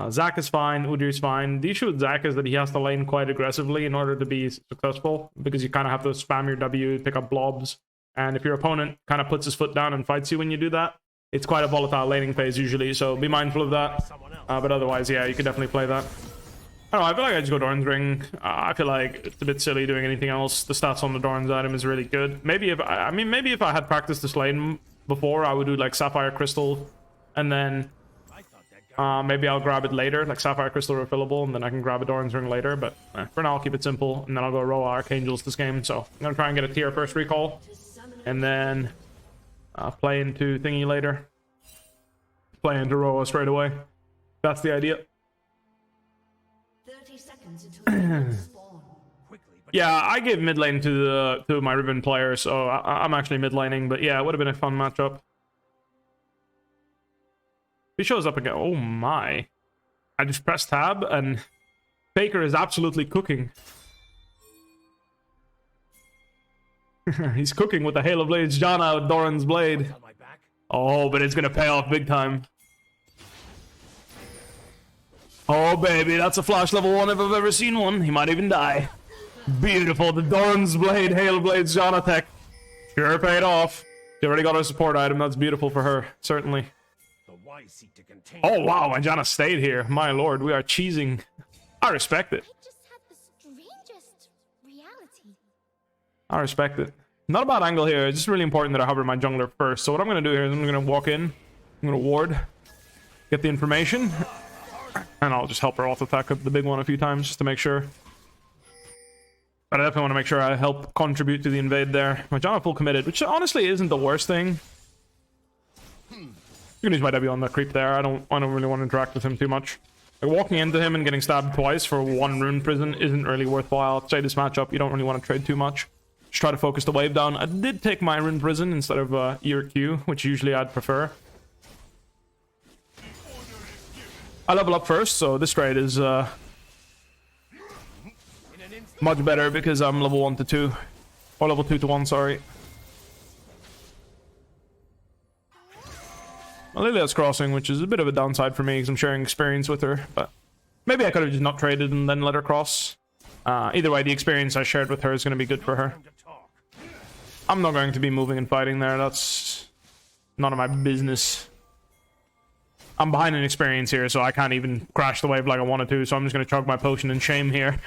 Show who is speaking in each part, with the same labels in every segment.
Speaker 1: Zac is fine, Udry is fine. The issue with Zac is that he has to lane quite aggressively in order to be successful, because you kind of have to spam your W, pick up blobs, and if your opponent kind of puts his foot down and fights you when you do that, it's quite a volatile laning phase usually, so be mindful of that. But otherwise, yeah, you can definitely play that. I don't know, I feel like I just go Doran's Ring. I feel like it's a bit silly doing anything else. The stats on the Doran's item is really good. Maybe if maybe if I had practiced this lane before, I would do like Sapphire Crystal, and then maybe I'll grab it later, like Sapphire Crystal refillable, and then I can grab a Doran's Ring later. But for now, I'll keep it simple, and then I'll go Roa Archangels this game. So I'm gonna try and get a tier first recall, and then play into thingy later. Play into Roa straight away. That's the idea.
Speaker 2: 30 seconds until spawn.
Speaker 1: Yeah, I gave mid lane to my Riven player, so I'm actually mid laning. But yeah, it would have been a fun matchup. He shows up again. Oh my! I just pressed tab, and Faker is absolutely cooking. He's cooking with the Halo Blades Janna with Doran's Blade. Oh, but it's gonna pay off big time. Oh baby, that's a flash level 1 if I've ever seen one. He might even die. Beautiful, the Doran's Blade, Halo Blades Janna tech. Sure paid off. She already got her support item, that's beautiful for her, certainly. Oh wow, and Janna stayed here. My lord, we are cheesing. I respect it. I respect it. Not a bad angle here. It's just really important that I hover my jungler first. So what I'm going to do here is I'm going to walk in. I'm going to ward. Get the information. And I'll just help her off attack the big one a few times just to make sure. But I definitely want to make sure I help contribute to the invade there. My Janna full committed, which honestly isn't the worst thing. I'm going to use my W on the creep there. I don't really want to interact with him too much. Like, walking into him and getting stabbed twice for 1 rune prison isn't really worthwhile. Say this matchup, you don't really want to trade too much. Just try to focus the wave down. I did take my rune prison instead of ERQ, which usually I'd prefer. I level up first, so this trade is much better because I'm level 1 to 2. Or level 2 to 1, sorry. Well, Lilia's crossing, which is a bit of a downside for me because I'm sharing experience with her. But maybe I could have just not traded and then let her cross. Either way, the experience I shared with her is going to be good for her. I'm not going to be moving and fighting there. That's none of my business. I'm behind in experience here, so I can't even crash the wave like I wanted to. So I'm just going to chug my potion in shame here.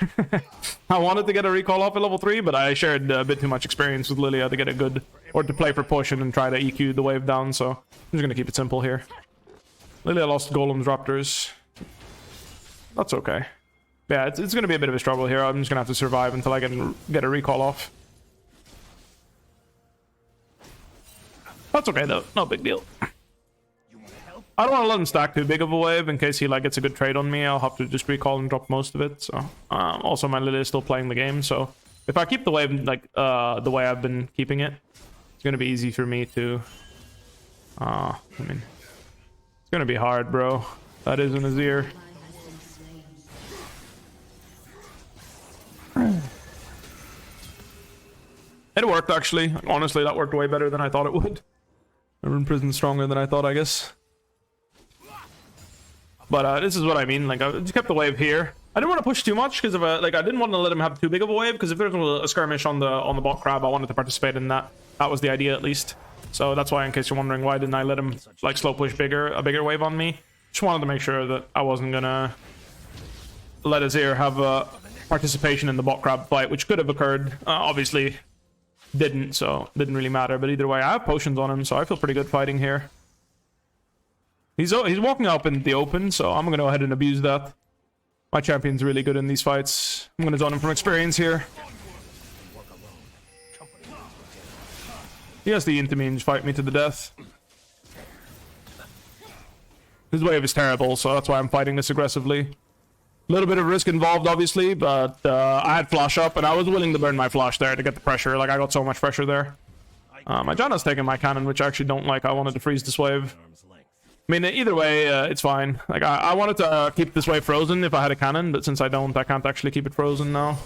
Speaker 1: I wanted to get a recall off at level 3, but I shared a bit too much experience with Lilia to get a good... or to play for push and try to EQ the wave down. So I'm just going to keep it simple here. Lilia lost Golems, Raptors. That's okay. Yeah, it's going to be a bit of a struggle here. I'm just going to have to survive until I get a recall off. That's okay, though. No big deal. I don't want to let him stack too big of a wave in case he like gets a good trade on me. I'll have to just recall and drop most of it. So also, my Lily is still playing the game. So if I keep the wave like the way I've been keeping it, it's going to be easy for me to... I mean, it's going to be hard, bro. That is in his ear. It worked, actually. Honestly, that worked way better than I thought it would. I'm in prison stronger than I thought, I guess. But this is what I mean. Like, I just kept the wave here. I didn't want to push too much because of like I didn't want to let him have too big of a wave. Because if there's a skirmish on the bot crab, I wanted to participate in that. That was the idea, at least. So that's why, in case you're wondering, why didn't I let him like slow push a bigger wave on me? Just wanted to make sure that I wasn't gonna let Azir have a participation in the bot crab fight, which could have occurred. Obviously, didn't, so didn't really matter. But either way, I have potions on him, so I feel pretty good fighting here. He's walking up in the open, so I'm gonna go ahead and abuse that. My champion's really good in these fights. I'm gonna zone him from experience here. He has the intermeans fight me to the death. His wave is terrible, so that's why I'm fighting this aggressively. A little bit of risk involved, obviously, but I had flash up, and I was willing to burn my flash there to get the pressure. Like, I got so much pressure there. My Janna's taking my cannon, which I actually don't like. I wanted to freeze this wave. I mean, either way, it's fine. Like, I wanted to keep this wave frozen if I had a cannon, but since I don't, I can't actually keep it frozen now.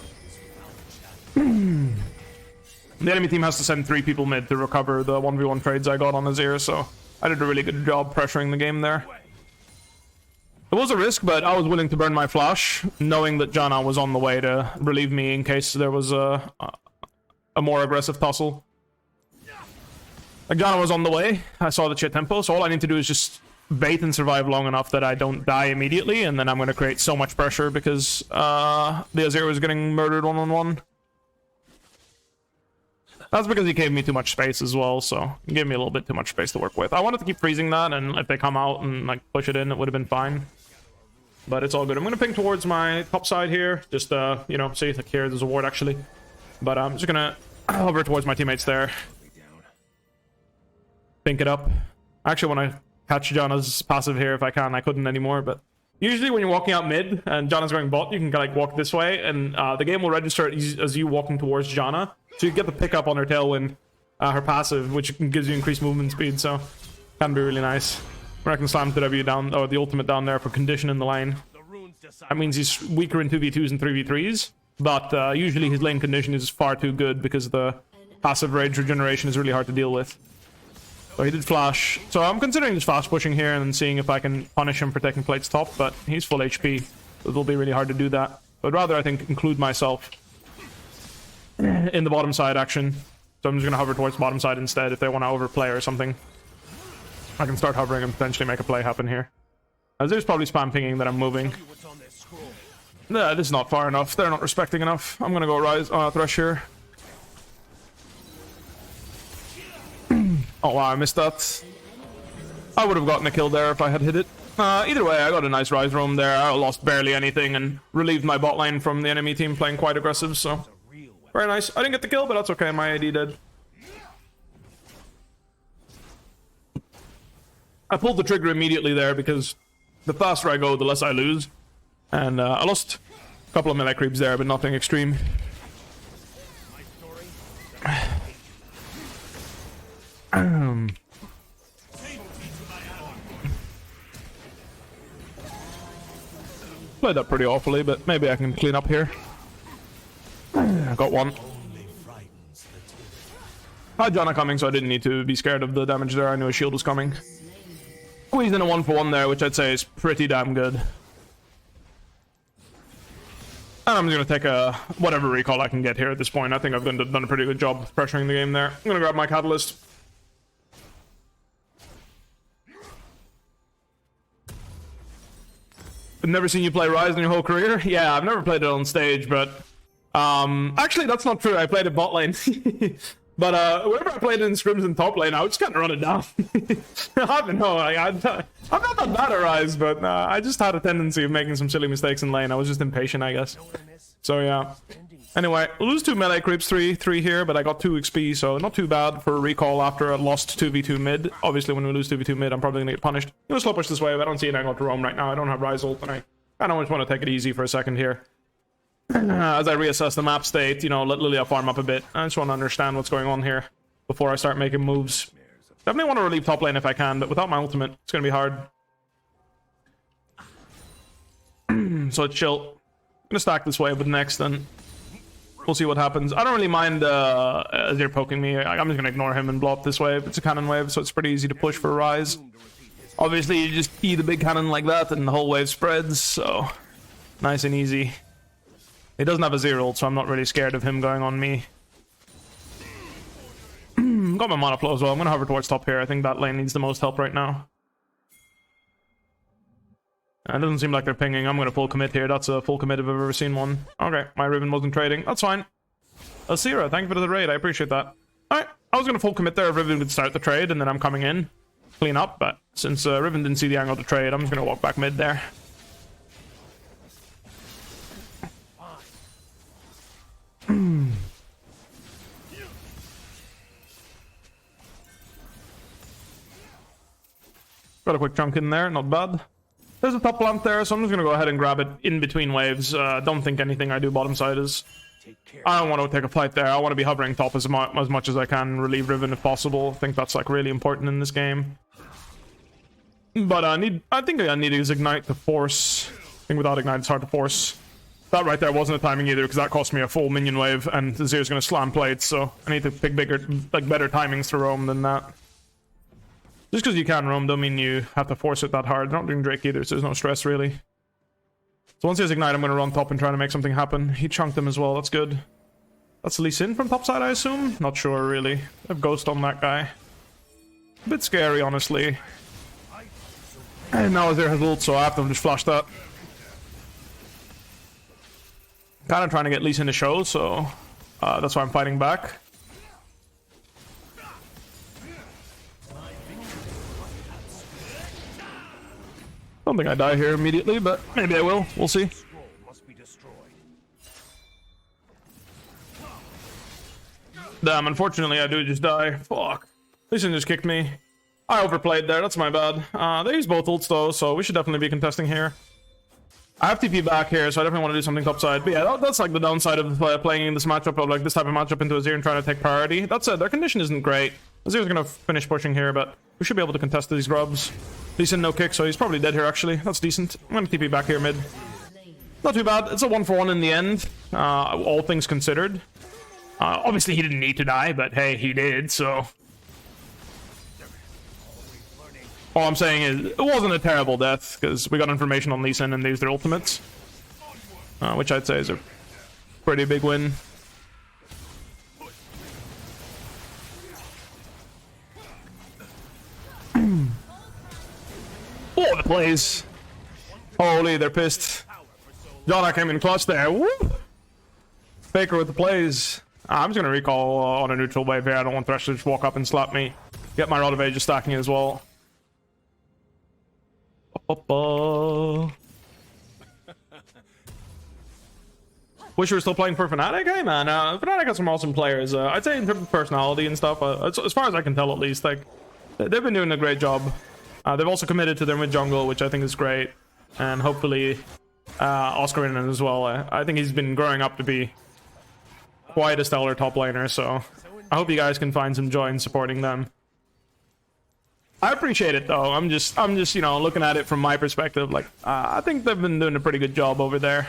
Speaker 1: The enemy team has to send 3 people mid to recover the 1v1 trades I got on Azir, so I did a really good job pressuring the game there. It was a risk, but I was willing to burn my flash, knowing that Janna was on the way to relieve me in case there was a more aggressive tussle. Like, Janna was on the way. I saw the shit tempo, so all I need to do is just bait and survive long enough that I don't die immediately, and then I'm going to create so much pressure because the Azir is getting murdered one-on-one. That's because he gave me too much space as well, so he gave me a little bit too much space to work with. I wanted to keep freezing that, and if they come out and like push it in, it would have been fine. But it's all good. I'm going to ping towards my top side here, just you know, see if like here there's a ward actually. But I'm just going to hover towards my teammates there. Pink it up. I actually want to catch Janna's passive here if I can. I couldn't anymore, but usually when you're walking out mid and Janna's going bot, you can like walk this way, and the game will register as you walking towards Janna. So you get the pickup on her tailwind, her passive, which gives you increased movement speed, so can be really nice. I can slam the W down, or the ultimate down there for condition in the lane. That means he's weaker in 2v2s and 3v3s, but usually his lane condition is far too good because the passive rage regeneration is really hard to deal with. So he did flash. So I'm considering just fast pushing here and seeing if I can punish him for taking plates top, but he's full HP. So it'll be really hard to do that. But rather, I think, include myself in the bottom side action. So I'm just going to hover towards bottom side instead if they want to overplay or something. I can start hovering and potentially make a play happen here. There's probably spam pinging that I'm moving. Nah, this is not far enough. They're not respecting enough. I'm going to go Ryze Thresh here. Oh wow, I missed that. I would have gotten a kill there if I had hit it. Either way, I got a nice Ryze roam there. I lost barely anything and relieved my bot lane from the enemy team playing quite aggressive, so very nice. I didn't get the kill, but that's okay. My AD did. I pulled the trigger immediately there because the faster I go, the less I lose. And I lost a couple of melee creeps there, but nothing extreme. Played that pretty awfully, but maybe I can clean up here. I got one. I had Janna coming, so I didn't need to be scared of the damage there. I knew a shield was coming. Squeezed in a 1-for-1 there, which I'd say is pretty damn good. And I'm just going to take a whatever recall I can get here at this point. I think I've done a pretty good job pressuring the game there. I'm going to grab my catalyst. I've never seen you play Ryze in your whole career? Yeah, I've never played it on stage, but actually that's not true. I played it bot lane. But whenever I played it in scrims in top lane, I would just kind of run it down. I don't know. I'm not that bad at Ryze, but I just had a tendency of making some silly mistakes in lane. I was just impatient, I guess. So yeah. Anyway, lose 2 melee creeps, 3 here, but I got 2 XP, so not too bad for a recall after a lost 2v2 mid. Obviously, when we lose 2v2 mid, I'm probably going to get punished. I'm going to slow push this way, but I don't see an angle to roam right now. I don't have Ryze ult, and I kind of just want to take it easy for a second here. As I reassess the map state, you know, let Lilia farm up a bit. I just want to understand what's going on here before I start making moves. Definitely want to relieve top lane if I can, but without my ultimate, it's going to be hard. So it's chill. I'm going to stack this wave with next, and we'll see what happens. I don't really mind Azir poking me. I'm just going to ignore him and blow up this wave. It's a cannon wave, so it's pretty easy to push for Ryze. Obviously, you just key the big cannon like that, and the whole wave spreads, so nice and easy. He doesn't have a 0 ult, so I'm not really scared of him going on me. Got my mana flow as well. I'm going to hover towards top here. I think that lane needs the most help right now. It doesn't seem like they're pinging. I'm going to full commit here. That's a full commit if I've ever seen one. Okay, my Riven wasn't trading. That's fine. Asira, thank you for the raid. I appreciate that. Alright, I was going to full commit there if Riven would start the trade, and then I'm coming in. Clean up, but since Riven didn't see the angle to trade, I'm just going to walk back mid there. Got a quick chunk in there, not bad. There's a top plant there, so I'm just gonna go ahead and grab it in between waves. Don't think anything I do bottom side is... I don't want to take a fight there. I want to be hovering top as much as I can, relieve Riven if possible. I think that's like really important in this game. But I think I need his ignite to force. I think without ignite it's hard to force. That right there wasn't a timing either, because that cost me a full minion wave, and Azir's is gonna slam plates, so I need to pick better timings to roam than that. Just because you can roam don't mean you have to force it that hard. They're not doing Drake either, so there's no stress really. So once he has Ignite, I'm going to run top and try to make something happen. He chunked him as well, that's good. That's Lee Sin from topside, I assume? Not sure, really. I have Ghost on that guy. A bit scary, honestly. And now Azir has ult, so I have to just flash that. Kind of trying to get Lee Sin to show, so that's why I'm fighting back. Don't think I die here immediately, but maybe I will. We'll see. Damn, unfortunately I do just die. Fuck. Lee Sin just kicked me. I overplayed there, that's my bad. They use both ults though, so we should definitely be contesting here. I have TP back here, so I definitely want to do something topside. But yeah, that's like the downside of playing in this matchup, of like this type of matchup into Azir and trying to take priority. That said, their condition isn't great. Azir's gonna finish pushing here, but we should be able to contest these grubs. Lee Sin no kick, so he's probably dead here actually. That's decent. I'm gonna TP back here mid. Not too bad. It's a 1-for-1 in the end, all things considered. Obviously he didn't need to die, but hey, he did, so... All I'm saying is, it wasn't a terrible death, because we got information on Lee Sin and they used their ultimates. Which I'd say is a pretty big win. Oh, the plays! Holy, they're pissed. Jana came in clutch there. Whoop! Faker with the plays. I'm just gonna recall on a neutral wave here. I don't want Thresh to just walk up and slap me. Get my Rod of Ages stacking as well. Wish we were still playing for Fnatic. Hey man, Fnatic got some awesome players. I'd say in terms of personality and stuff, as far as I can tell at least, like they've been doing a great job. They've also committed to their mid jungle, which I think is great, and hopefully Oscar in as well. I think he's been growing up to be quite a stellar top laner, so I hope you guys can find some joy in supporting them. I appreciate it though. I'm just you know, looking at it from my perspective. Like I think they've been doing a pretty good job over there,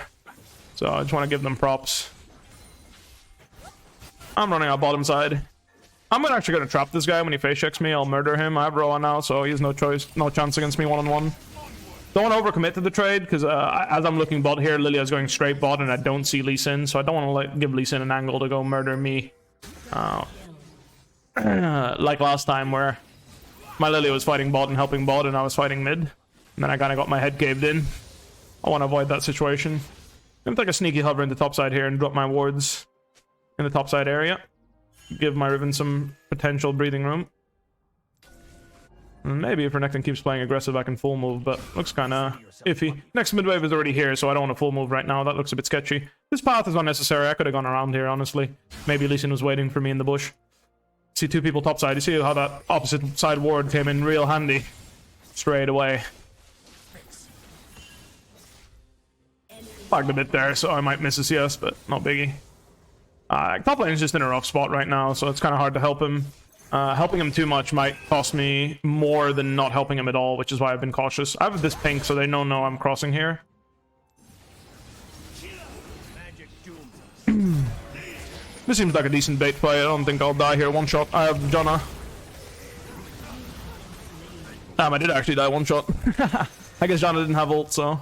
Speaker 1: so I just want to give them props. I'm running out bottom side. I'm actually gonna trap this guy when he face checks me. I'll murder him. I have Roa now, so he has no chance against me one-on-one. Don't want to overcommit to the trade because as I'm looking bot here, Lilia's going straight bot, and I don't see Lee Sin, so I don't want to give Lee Sin an angle to go murder me. Like last time where my Lilia was fighting bot and helping bot, and I was fighting mid, and then I kind of got my head caved in. I want to avoid that situation. I'm gonna take a sneaky hover into topside here and drop my wards in the topside area. Give my Riven some potential breathing room. And maybe if Renekton keeps playing aggressive, I can full move, but looks kind of iffy. Next mid wave is already here, so I don't want to full move right now. That looks a bit sketchy. This path is unnecessary. I could have gone around here, honestly. Maybe Lee Sin was waiting for me in the bush. See two people topside. You see how that opposite side ward came in real handy straight away. Lagged a bit there, so I might miss a CS, but not biggie. Top lane is just in a rough spot right now, so it's kind of hard to help him. Helping him too much might cost me more than not helping him at all, which is why I've been cautious. I have this pink, so they don't know I'm crossing here. This seems like a decent bait play. I don't think I'll die here. One shot. I have Jana. Damn, I did actually die one shot. I guess Jana didn't have ult, so...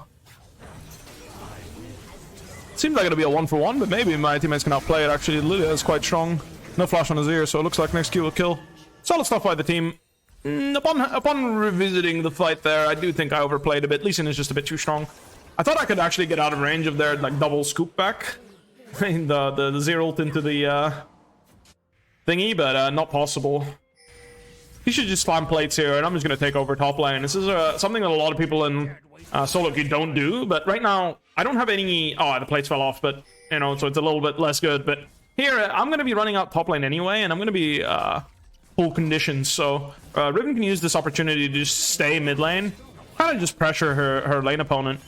Speaker 1: Seems like it'll be a 1-for-1, but maybe my teammates can outplay it. Actually, Lilia is quite strong. No flash on his ear, so it looks like next Q will kill. Solid stuff by the team. Upon revisiting the fight there, I do think I overplayed a bit. Lee Sin is just a bit too strong. I thought I could actually get out of range of their like double scoop back. the zero ult into the thingy, but not possible. He should just spam plates here, and I'm just going to take over top lane. This is something that a lot of people in solo queue don't do, but right now, I don't have any... Oh, the plates fell off, but, you know, so it's a little bit less good. But here, I'm going to be running out top lane anyway, and I'm going to be full conditions. So Riven can use this opportunity to just stay mid lane, kind of just pressure her lane opponent.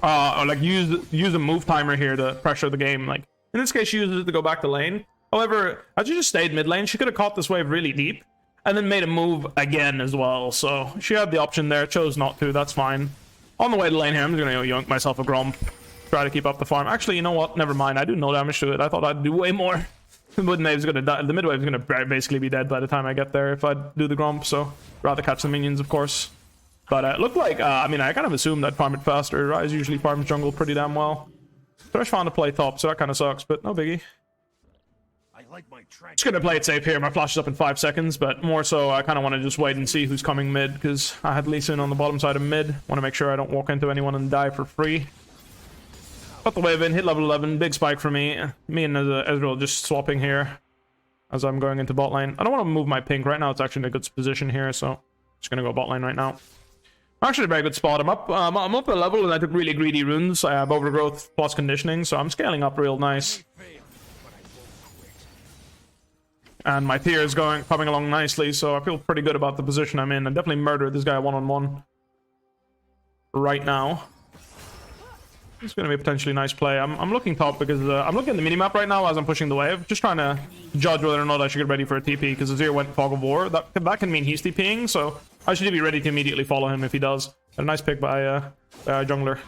Speaker 1: Or like use a move timer here to pressure the game. Like, in this case, she uses it to go back to lane. However, as she just stayed mid lane, she could have caught this wave really deep and then made a move again as well. So she had the option there, chose not to. That's fine. On the way to lane here, I'm just gonna yoink myself a Gromp, try to keep up the farm. Actually, you know what? Never mind. I do no damage to it. I thought I'd do way more. Mid wave's gonna die. The mid wave's gonna basically be dead by the time I get there if I do the Gromp, so rather catch the minions, of course. But it looked like, I mean, I kind of assumed I'd farm it faster. Ryze usually farms jungle pretty damn well. Thresh found a play top, so that kind of sucks, but no biggie. Just gonna play it safe here. My flash is up in 5 seconds, but more so I kind of want to just wait and see who's coming mid, because I had Lee Sin on the bottom side of mid. Want to make sure I don't walk into anyone and die for free. Got the wave in, hit level 11, big spike for me. Me and Ezreal just swapping here as I'm going into bot lane. I don't want to move my pink right now. It's actually in a good position here, so just gonna go bot lane right now. Actually, a very good spot. I'm up a level, and I took really greedy runes. I have overgrowth plus conditioning, so I'm scaling up real nice. And my tier is coming along nicely, so I feel pretty good about the position I'm in. I definitely murdered this guy one-on-one right now. It's going to be a potentially nice play. I'm looking top because I'm looking at the minimap right now as I'm pushing the wave. Just trying to judge whether or not I should get ready for a TP, because Azir went Fog of War. That can mean he's TPing, so I should be ready to immediately follow him if he does. A nice pick by jungler.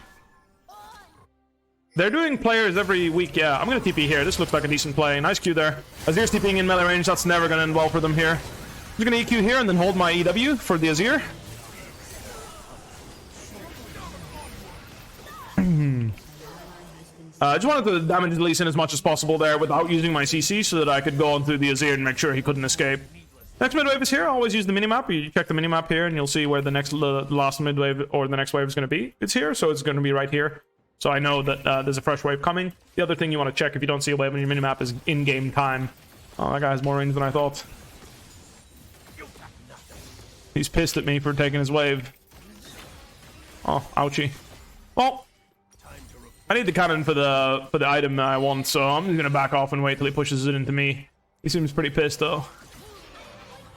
Speaker 1: They're doing players every week. Yeah, I'm going to TP here. This looks like a decent play. Nice Q there. Azir's TPing in melee range. That's never going to end well for them here. I'm going to EQ here and then hold my EW for the Azir. I just wanted to damage the Lee Sin as much as possible there without using my CC so that I could go on through the Azir and make sure he couldn't escape. Next mid wave is here. I always use the minimap. You check the minimap here and you'll see where the last mid wave or the next wave is going to be. It's here, so it's going to be right here. So I know that there's a fresh wave coming. The other thing you want to check if you don't see a wave on your minimap is in-game time. Oh, that guy has more range than I thought. He's pissed at me for taking his wave. Oh, ouchie. Well, I need the cannon for the item that I want, so I'm just gonna back off and wait till he pushes it into me. He seems pretty pissed though.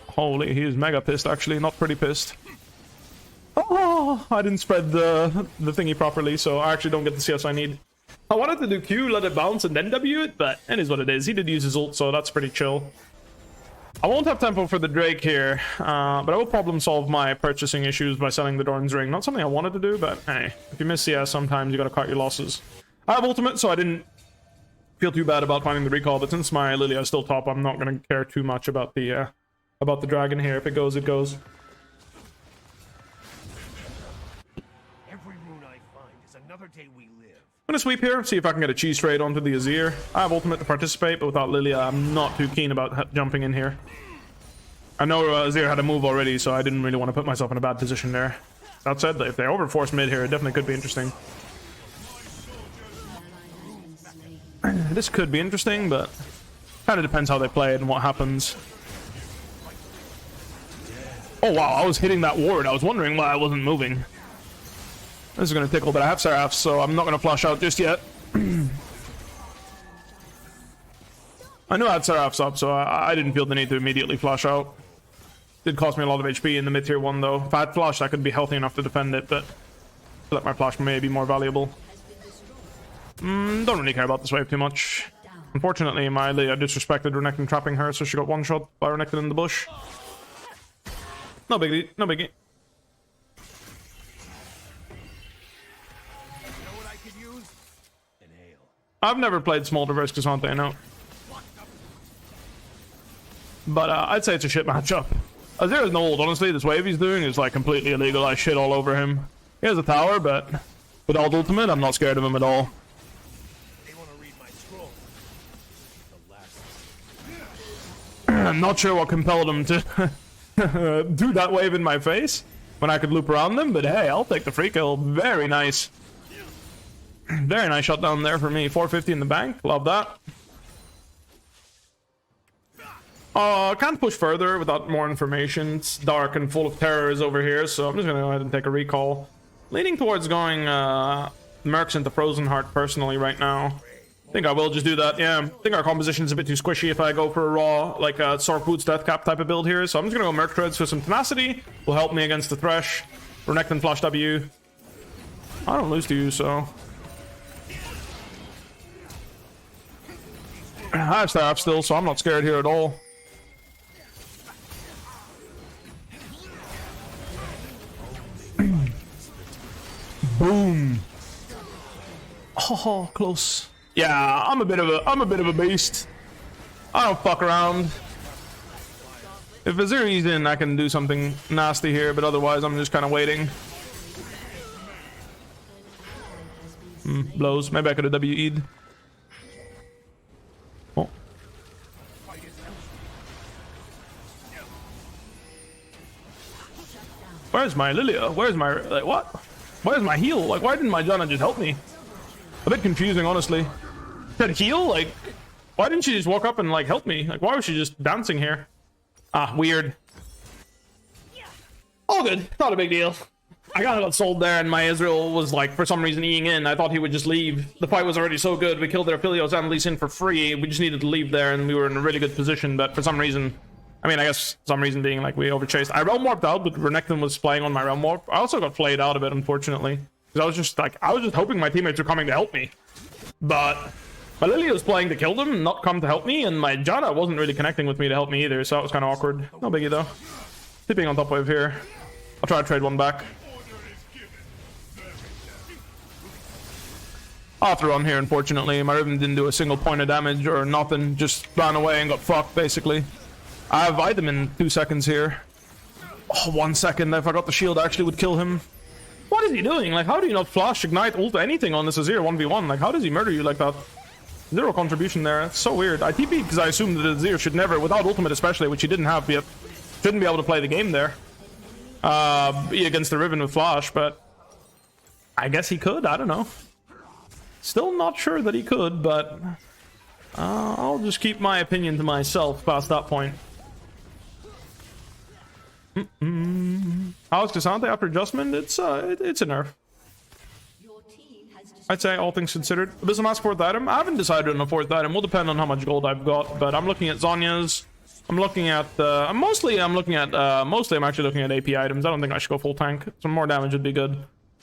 Speaker 1: Holy, he is mega pissed actually, not pretty pissed. Oh, I didn't spread the thingy properly, so I actually don't get the CS I need. I wanted to do Q, let it bounce, and then W it, but it is what it is. He did use his ult, so that's pretty chill. I won't have tempo for the Drake here, but I will problem solve my purchasing issues by selling the Doran's Ring. Not something I wanted to do, but hey, if you miss CS, sometimes you gotta cut your losses. I have ultimate, so I didn't feel too bad about finding the recall, but since my Lilia is still top, I'm not gonna care too much about the dragon here. If it goes, it goes.
Speaker 3: Every rune I find is another day we live.
Speaker 1: I'm gonna sweep here, see if I can get a cheese trade onto the Azir. I have ultimate to participate, but without Lilia, I'm not too keen about jumping in here. I know Azir had a move already, so I didn't really want to put myself in a bad position there. That said, if they overforce mid here, it definitely could be interesting. This could be interesting, but kind of depends how they play it and what happens. Oh wow, I was hitting that ward. I was wondering why I wasn't moving. This is going to tickle, but I have Seraph, so I'm not going to flash out just yet. I knew I had Seraphs up, so I didn't feel the need to immediately flash out. Did cost me a lot of HP in the mid-tier one, though. If I had flash, I could be healthy enough to defend it, but I feel like my flash may be more valuable. Don't really care about this wave too much. Unfortunately, my Leia disrespected Renekton trapping her, so she got one shot by Renekton in the bush. No biggie, no biggie. I've never played Smolder vs Cassante, no. But I'd say it's a shit matchup. Azir is no ult, honestly. This wave he's doing is like completely illegal. I shit all over him. He has a tower, but without ultimate, I'm not scared of him at all. I'm not sure what compelled him to do that wave in my face when I could loop around them, but hey, I'll take the free kill. Very nice. Very nice shot down there for me. 450 in the bank. Love that. Can't push further without more information. It's dark and full of terrors over here, so I'm just gonna go ahead and take a recall. Leaning towards going Mercs into Frozen Heart personally right now. I think I will just do that. Yeah, I think our composition is a bit too squishy if I go for a raw, like a Sork Boots Death Cap type of build here. So I'm just gonna go Merc Treads for some tenacity. Will help me against the Thresh. Renekton Flash W. I don't lose to you, so. I have staff still, so I'm not scared here at all. Boom. Oh, close. Yeah, I'm a bit of a beast. I don't fuck around. If Aziri's in, I can do something nasty here, but otherwise I'm just kind of waiting. Blows. Maybe I could have WE'd. Oh. Where's my Lilia? Where's my... like, what? Where's my heal? Like, why didn't my Janna just help me? A bit confusing, honestly. Said heal? Like, why didn't she just walk up and, like, help me? Like, why was she just dancing here? Ah, weird. All good. Not a big deal. I kind of got sold there, and my Israel was, like, for some reason eating in. I thought he would just leave. The fight was already so good. We killed their Philios and Lee Sin for free. We just needed to leave there, and we were in a really good position. But for some reason... I mean, I guess some reason being, like, we overchased. I realm warped out, but Renekton was playing on my realm warp. I also got played out a bit, unfortunately. Because I was just, like... I was just hoping my teammates were coming to help me. But... my Lily was playing to kill them, not come to help me, and my Janna wasn't really connecting with me to help me either, so that was kind of awkward. No biggie, though. Tipping on top wave here. I'll try to trade one back. I'll have to run here, unfortunately. My Riven didn't do a single point of damage or nothing. Just ran away and got fucked, basically. I have item in 2 seconds here. Oh, 1 second. If I got the shield, I actually would kill him. What is he doing? Like, how do you not flash, ignite, ult, anything on this Azir 1v1? Like, how does he murder you like that? Zero contribution there. It's so weird. I TP'd because I assumed that Azir should never, without ultimate especially, which he didn't have yet, shouldn't be able to play the game there. Against the Riven with flash, but I guess he could. I don't know. Still not sure that he could, but I'll just keep my opinion to myself past that point. How's Cassandra after adjustment? It's a nerf. I'd say all things considered. Abyssal Mask 4th item. I haven't decided on a 4th item. Will depend on how much gold I've got, but I'm looking at Zonya's. I'm looking at mostly I'm actually looking at AP items. I don't think I should go full tank. Some more damage would be good,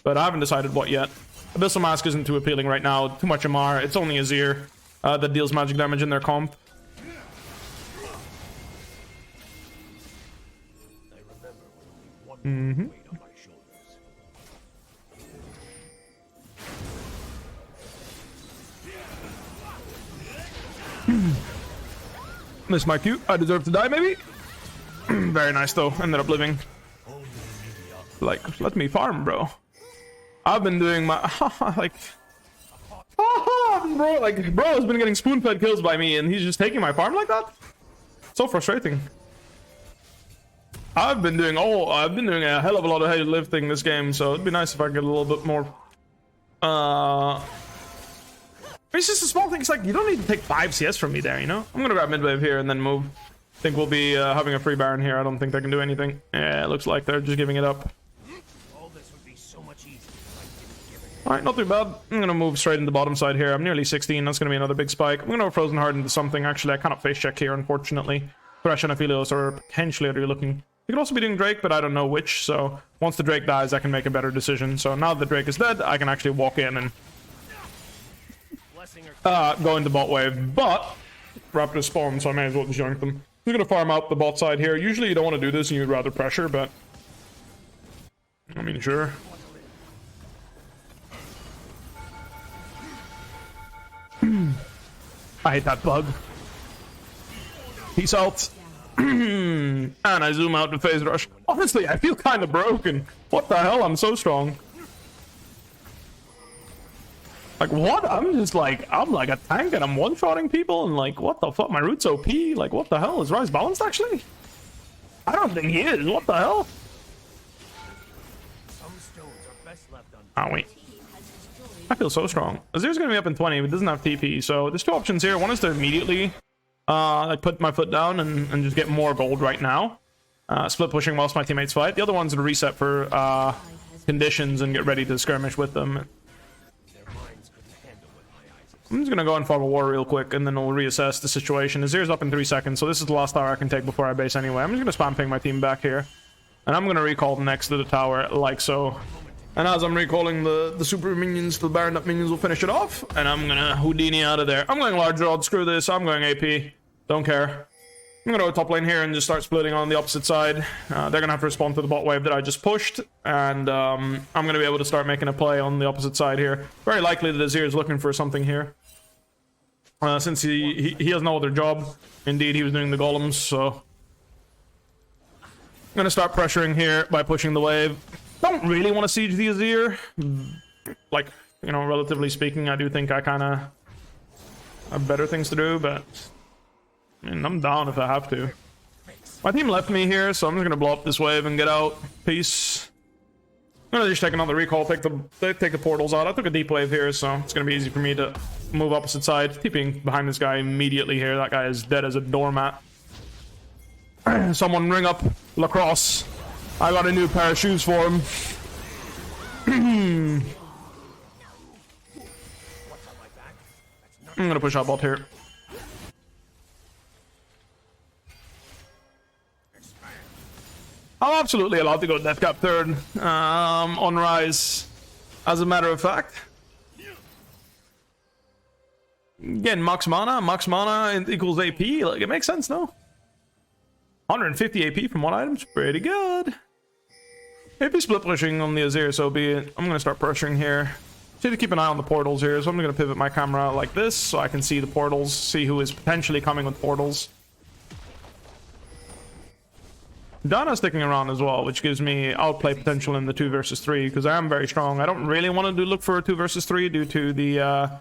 Speaker 1: but I haven't decided what yet. Abyssal Mask isn't too appealing right now. Too much MR. It's only Azir that deals magic damage in their comp. Missed my cue. I deserve to die, maybe? Very nice, though. Ended up living. Like, let me farm, bro. I've been doing my... like... bro, like, bro has been getting spoon-fed kills by me, and he's just taking my farm like that? So frustrating. I've been doing a hell of a lot of heavy lifting this game, so it'd be nice if I could get a little bit more... It's just a small thing. It's like, you don't need to take 5 CS from me there, you know? I'm gonna grab mid wave here and then move. I think we'll be having a free Baron here. I don't think they can do anything. Yeah, it looks like they're just giving it up. Alright, not too bad. I'm gonna move straight into the bottom side here. I'm nearly 16. That's gonna be another big spike. I'm gonna go Frozen Heart into something. Actually, I cannot face check here, unfortunately. Thresh and Aphelios are potentially under looking. You could also be doing Drake, but I don't know which. So once the Drake dies, I can make a better decision. So now that the Drake is dead, I can actually walk in and go into bot wave. But Raptor spawn, so I may as well just yoink them. I'm gonna farm out the bot side here. Usually you don't want to do this and you'd rather pressure, but I mean, sure. I hate that bug. Peace out. And I zoom out to phase rush. Honestly, I feel kind of broken. What the hell? I'm so strong. Like, what? I'm like a tank and I'm one-shotting people and like, what the fuck? My root's OP? Like, what the hell? Is Ryze balanced actually? I don't think he is. What the hell? Oh, wait. I feel so strong. Azir's gonna be up in 20, but doesn't have TP. So there's 2 options here. One is to immediately like put my foot down and just get more gold right now. Split pushing whilst my teammates fight. The other one's to reset for conditions and get ready to skirmish with them. I'm just gonna go and farm a war real quick and then we'll reassess the situation. Azir's up in 3 seconds, so this is the last tower I can take before I base anyway. I'm just gonna spam ping my team back here. And I'm gonna recall next to the tower like so. And as I'm recalling the super minions, the Baron up minions will finish it off. And I'm gonna Houdini out of there. I'm going large rod, screw this, I'm going AP. Don't care. I'm gonna go top lane here and just start splitting on the opposite side. They're gonna have to respond to the bot wave that I just pushed. And I'm gonna be able to start making a play on the opposite side here. Very likely that Azir is looking for something here. since he has no other job. Indeed, he was doing the golems, so I'm gonna start pressuring here by pushing the wave. Don't really want to siege the Azir. Like, you know, relatively speaking, I do think I kind of have better things to do, but I mean, I'm down if I have to. My team left me here, so I'm just gonna blow up this wave and get out. Peace. I'm gonna just take another recall, take the portals out. I took a deep wave here, so it's gonna be easy for me to move opposite side. TPing behind this guy immediately here. That guy is dead as a doormat. Someone ring up Lacrosse. I got a new pair of shoes for him. I'm gonna push out bot here. I'm absolutely allowed to go death cap third on Ryze, as a matter of fact. Again, max mana equals AP. Like, it makes sense, no? 150 AP from one item's pretty good. AP split pushing on the Azir, so be it. I'm gonna start pressuring here. Need to keep an eye on the portals here, so I'm gonna pivot my camera like this so I can see the portals, see who is potentially coming with portals. Dana's sticking around as well, which gives me outplay potential in the 2 versus 3 because I am very strong. I don't really want to look for a 2 versus 3 due to the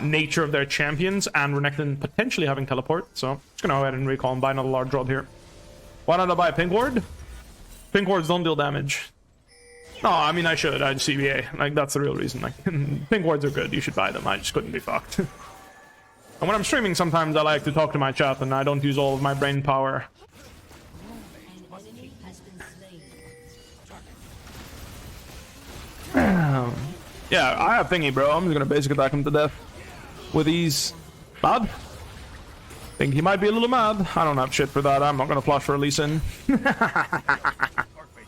Speaker 1: nature of their champions and Renekton potentially having teleport. So I'm just gonna go ahead and recall and buy another large rod here. Why not I buy a pink ward? Pink wards don't deal damage. No, I mean I should. I'd CBA. Like, that's the real reason. Like, pink wards are good. You should buy them. I just couldn't be fucked. And when I'm streaming, sometimes I like to talk to my chat and I don't use all of my brain power. Yeah, I have thingy, bro. I'm just gonna basic attack him to death with ease. Mad? Think he might be a little mad. I don't have shit for that. I'm not gonna flash for a Lee Sin.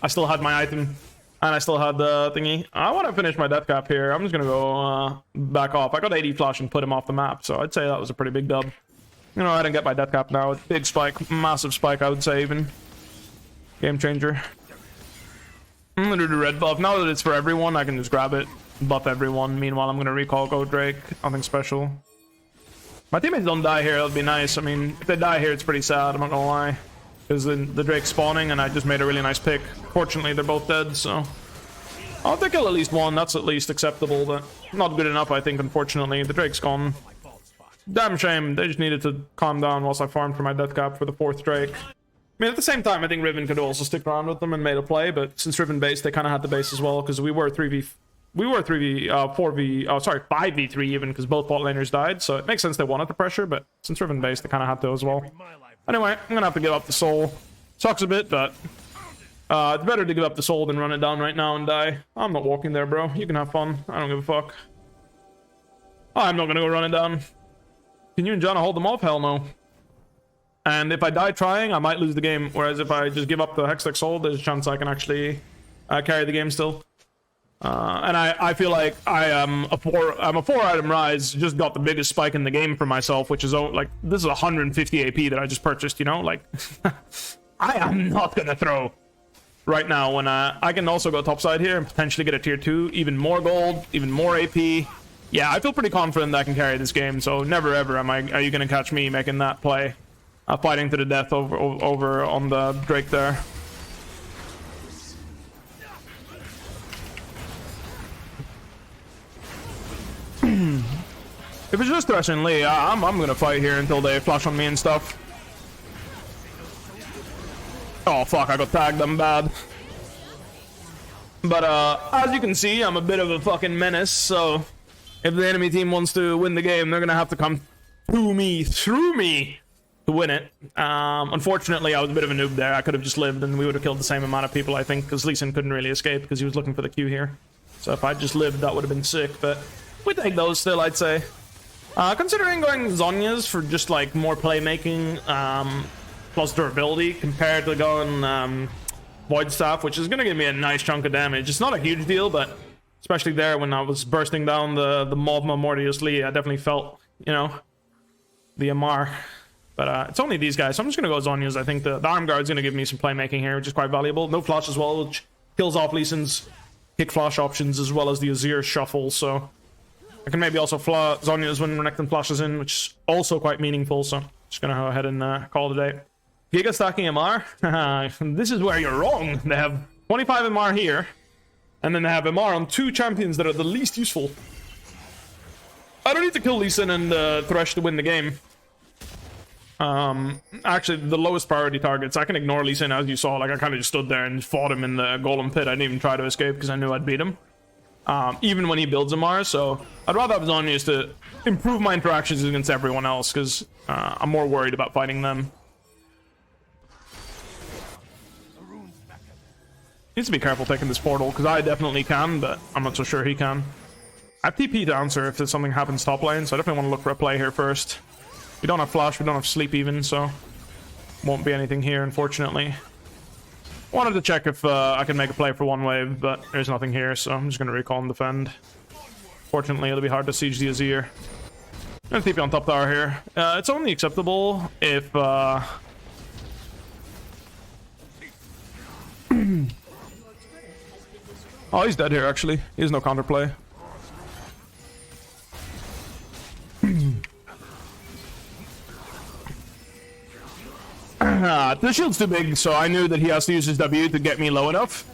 Speaker 1: I still had my item, and I still had the thingy. I want to finish my death cap here. I'm just gonna go back off. I got 80 flash and put him off the map, so I'd say that was a pretty big dub. You know, I didn't get my death cap now. Big spike, massive spike, I would say even. Game changer. I'm gonna do the red buff. Now that it's for everyone, I can just grab it, buff everyone. Meanwhile, I'm gonna recall Go Drake. Nothing special. My teammates don't die here, that would be nice. I mean, if they die here, it's pretty sad, I'm not gonna lie. Because the Drake's spawning, and I just made a really nice pick. Fortunately, they're both dead, so... I'll take kill at least one, that's at least acceptable, but not good enough, I think, unfortunately. The Drake's gone. Damn shame, they just needed to calm down whilst I farmed for my death cap for the 4th Drake. I mean, at the same time, I think Riven could also stick around with them and made a play, but since Riven based, they kind of had the base as well, because we were 5v3 even, because both bot laners died, so it makes sense they wanted the pressure, but since Riven based, they kind of had to as well. Anyway, I'm gonna have to give up the soul. Sucks a bit, but it's better to give up the soul than run it down right now and die. I'm not walking there, bro. You can have fun. I don't give a fuck. I'm not gonna go run it down. Can you and Janna hold them off? Hell no. And if I die trying, I might lose the game. Whereas if I just give up the Hextech Soul, there's a chance I can actually carry the game still. And I feel like I'm a 4-item Ryze, just got the biggest spike in the game for myself, which is like, this is 150 AP that I just purchased, you know? Like, I am not gonna throw right now when I can also go topside here and potentially get a tier 2, even more gold, even more AP. Yeah, I feel pretty confident that I can carry this game, so never ever are you gonna catch me making that play. Fighting to the death over on the Drake there. If it's just Thresh and Lee, I'm gonna fight here until they flash on me and stuff. Oh fuck, I got tagged, I'm bad. But as you can see, I'm a bit of a fucking menace, so if the enemy team wants to win the game, they're gonna have to come through me to win it. Unfortunately, I was a bit of a noob there. I could have just lived and we would have killed the same amount of people, I think, because Lee Sin couldn't really escape because he was looking for the Q here. So if I just lived, that would have been sick, but we take those still, I'd say. Considering going Zhonya's for just like more playmaking plus durability compared to going Void Staff, which is going to give me a nice chunk of damage. It's not a huge deal, but especially there when I was bursting down the mob Mortiously, I definitely felt, you know, the Amar. But it's only these guys, so I'm just going to go Zhonya's. I think the Arm Guard's going to give me some playmaking here, which is quite valuable. No flash as well, which kills off Lee Sin's kick flash options as well as the Azir shuffle, so I can maybe also Zhonya's when Renekton flashes in, which is also quite meaningful, so just gonna go ahead and call it a day. Giga stacking MR? This is where you're wrong. They have 25 MR here, and then they have MR on 2 champions that are the least useful. I don't need to kill Lee Sin and Thresh to win the game. Actually, the lowest priority targets, I can ignore Lee Sin, as you saw. Like, I kind of just stood there and fought him in the Golem Pit. I didn't even try to escape because I knew I'd beat him. Even when he builds a Mars, so I'd rather have Zhonya's to improve my interactions against everyone else, because I'm more worried about fighting them. Needs to be careful taking this portal, because I definitely can, but I'm not so sure he can. I have TP to answer if there's something happens top lane, so I definitely want to look for a play here first. We don't have flash, we don't have sleep even, so won't be anything here, unfortunately. Wanted to check if I can make a play for one wave, but there's nothing here, so I'm just going to recall and defend. Fortunately, it'll be hard to siege the Azir. I'm going to TP on top tower here. It's only acceptable if... Oh, he's dead here, actually. He has no counterplay. The shield's too big, so I knew that he has to use his W to get me low enough.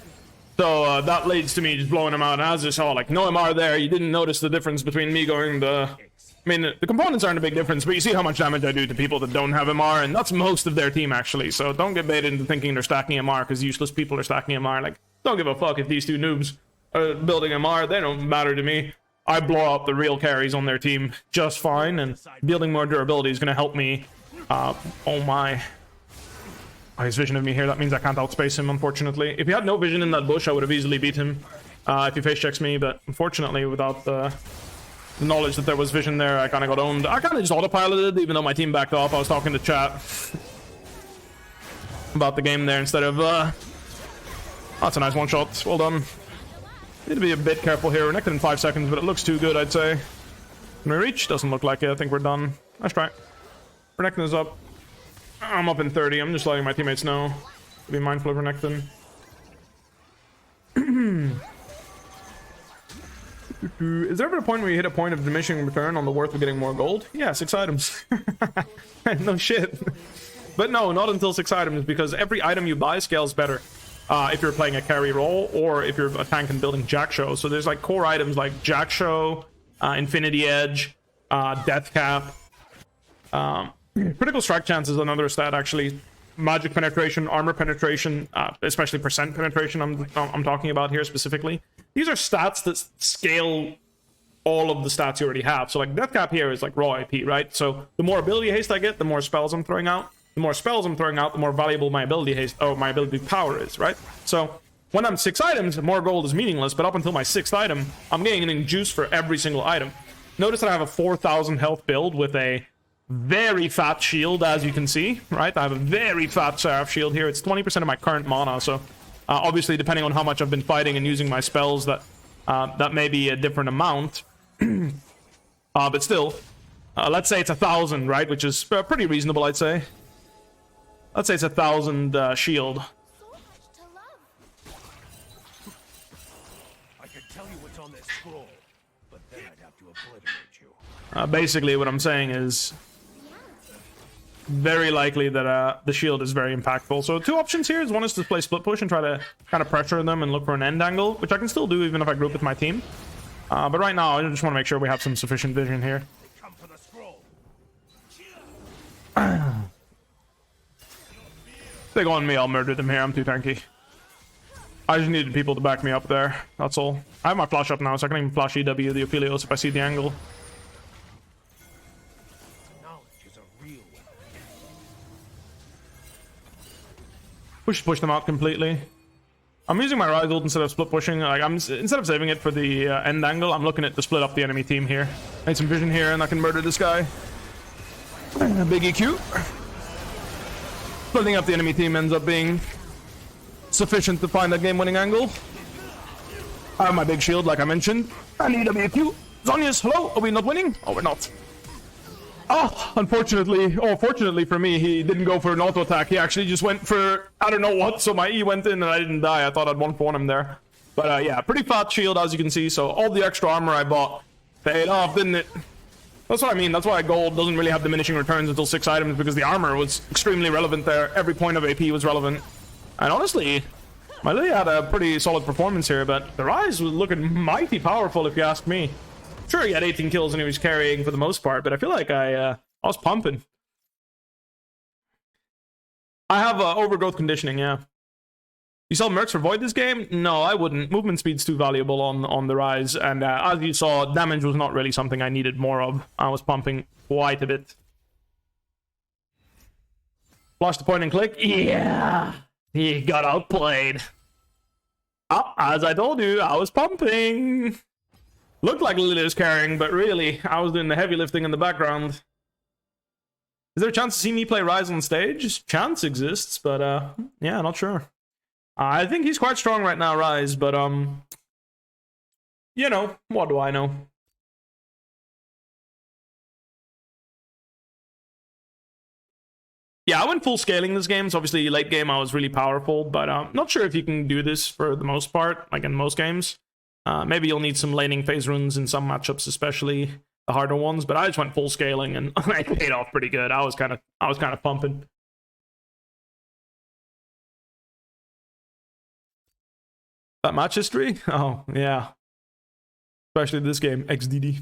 Speaker 1: So that leads to me just blowing him out. And as I saw, like, no MR there. You didn't notice the difference between me going the... I mean, the components aren't a big difference, but you see how much damage I do to people that don't have MR, and that's most of their team, actually. So don't get baited into thinking they're stacking MR because useless people are stacking MR. Like, don't give a fuck if these 2 noobs are building MR. They don't matter to me. I blow up the real carries on their team just fine, and building more durability is going to help me. Oh my... Oh, his vision of me here, that means I can't outspace him, unfortunately. If he had no vision in that bush, I would have easily beat him if he face checks me, but unfortunately, without the knowledge that there was vision there, I kind of got owned. I kind of just autopiloted, even though my team backed off. I was talking to chat about the game there instead of... That's a nice one-shot. Well done. Need to be a bit careful here. We're connected in 5 seconds, but it looks too good, I'd say. Can we reach? Doesn't look like it. I think we're done. Nice try. Renekton is up. I'm up in 30. I'm just letting my teammates know. Be mindful of Renekton. Is there ever a point where you hit a point of diminishing return on the worth of getting more gold? Yeah, 6 items. No shit. But no, not until 6 items, because every item you buy scales better. If you're playing a carry role, or if you're a tank and building Jack Show. So there's like core items like Jack Show, Infinity Edge, Death Cap. Critical strike chance is another stat, actually. Magic penetration, armor penetration, especially percent penetration I'm talking about here specifically. These are stats that scale all of the stats you already have. So like Death Cap here is like raw IP, right? So the more ability haste I get, the more spells I'm throwing out. The more spells I'm throwing out, the more valuable my ability haste, or my ability power is, right? So when I'm 6 items, more gold is meaningless, but up until my 6th item, I'm getting juice for every single item. Notice that I have a 4,000 health build with a very fat shield, as you can see, right? I have a very fat Seraph shield here. It's 20% of my current mana, so obviously depending on how much I've been fighting and using my spells, that may be a different amount. But still, let's say it's 1,000, right? Which is pretty reasonable, I'd say. Let's say it's 1,000 shield.
Speaker 3: I could tell you what's on this scroll, but then I'd have to obliterate you.
Speaker 1: Basically, what I'm saying is very likely that the shield is very impactful. So 2 options here is one is to play split push and try to kind of pressure them and look for an end angle, which I can still do even if I group with my team. But right now, I just want to make sure we have some sufficient vision here.
Speaker 3: Come for the scroll.
Speaker 1: They go on me, I'll murder them here. I'm too tanky. I just needed people to back me up there. That's all. I have my flash up now, so I can even flash EW the Ophelios if I see the angle. Push them out completely. I'm using my Ryze ult instead of split pushing. Like instead of saving it for the end angle, I'm looking at to split up the enemy team here. I need some vision here, and I can murder this guy. Big EQ. Splitting up the enemy team ends up being sufficient to find that game-winning angle. I have my big shield, like I mentioned. I need a EQ. Zhonya's, hello. Are we not winning? Oh, we're not. Oh, unfortunately, or fortunately for me, he didn't go for an auto attack. He actually just went for I don't know what, so my E went in and I didn't die. I thought I'd 1-for-1 him there. But yeah, pretty fat shield as you can see. So all the extra armor I bought Paid off, didn't it? That's what I mean. That's why gold doesn't really have diminishing returns until 6 items, because the armor was extremely relevant there. Every point of AP was relevant. And honestly, my Lily had a pretty solid performance here, but the Ryze was looking mighty powerful if you ask me. Sure, he had 18 kills and he was carrying for the most part, but I feel like I was pumping. I have overgrowth conditioning, yeah. You sell mercs for Void this game? No, I wouldn't. Movement speed's too valuable on the Ryze, and as you saw, damage was not really something I needed more of. I was pumping quite a bit. Flash the point and click? Yeah! He got outplayed. Oh, as I told you, I was pumping. Looked like Lily was carrying, but really, I was doing the heavy lifting in the background. Is there a chance to see me play Ryze on stage? Chance exists, but yeah, not sure. I think he's quite strong right now, Ryze, but you know, what do I know? Yeah, I went full scaling this game, so obviously late game I was really powerful, but not sure if you can do this for the most part, like in most games. Maybe you'll need some laning phase runes in some matchups, especially the harder ones, but I just went full scaling and I paid off pretty good. I was kind of pumping. That match history? Oh, yeah. Especially this game, XDD.